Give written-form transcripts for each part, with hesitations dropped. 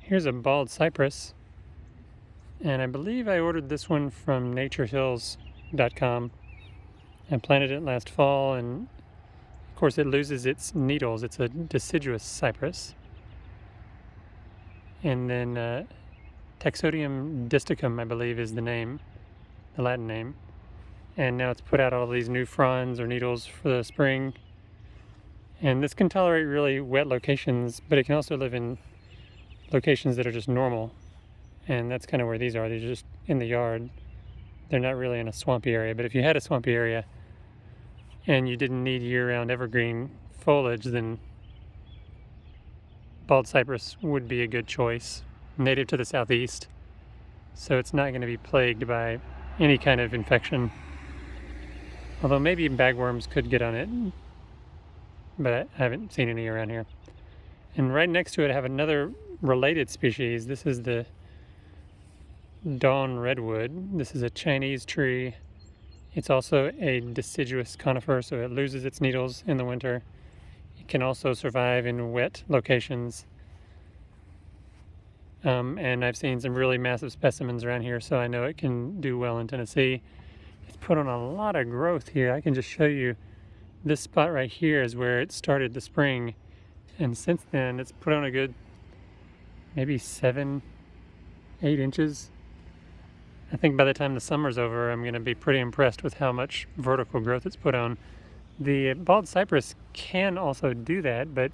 Here's a bald cypress, and I believe I ordered this one from naturehills.com. I planted it last fall, and of course it loses its needles. It's a deciduous cypress. And then taxodium distichum, I believe, is the name, the Latin name. And now it's put out all these new fronds or needles for the spring. And this can tolerate really wet locations, but it can also live in locations that are just normal. And that's kind of where these are. These are just in the yard. They're not really in a swampy area, but if you had a swampy area and you didn't need year-round evergreen foliage, then bald cypress would be a good choice. Native to the southeast, so it's not going to be plagued by any kind of infection. Although maybe bagworms could get on it, but I haven't seen any around here. And right next to it I have another related species. This is the Dawn Redwood. This is a Chinese tree. It's also a deciduous conifer, so it loses its needles in the winter. It can also survive in wet locations. And I've seen some really massive specimens around here, so I know it can do well in Tennessee. It's put on a lot of growth here. I can just show you this spot right here is where it started the spring, and since then it's put on a good maybe 7-8 inches. I think by the time the summer's over, I'm going to be pretty impressed with how much vertical growth it's put on. The bald cypress can also do that, but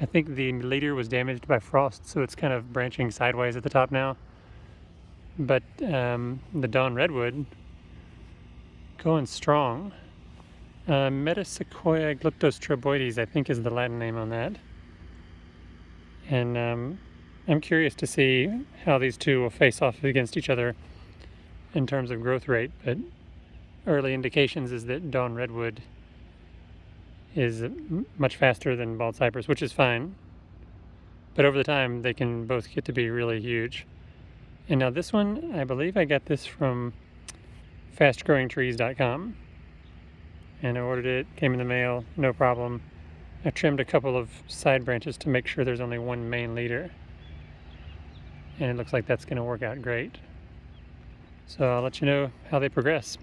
I think the leader was damaged by frost, so it's kind of branching sideways at the top now. But the Dawn Redwood, going strong. Metasequoia glyptostroboides, I think, is the Latin name on that. And I'm curious to see how these two will face off against each other in terms of growth rate, but early indications is that Dawn Redwood is much faster than bald cypress, which is fine. But over the time, they can both get to be really huge. And now this one, I believe I got this from fastgrowingtrees.com. And I ordered it, came in the mail, no problem. I trimmed a couple of side branches to make sure there's only one main leader. And it looks like that's going to work out great. So I'll let you know how they progress.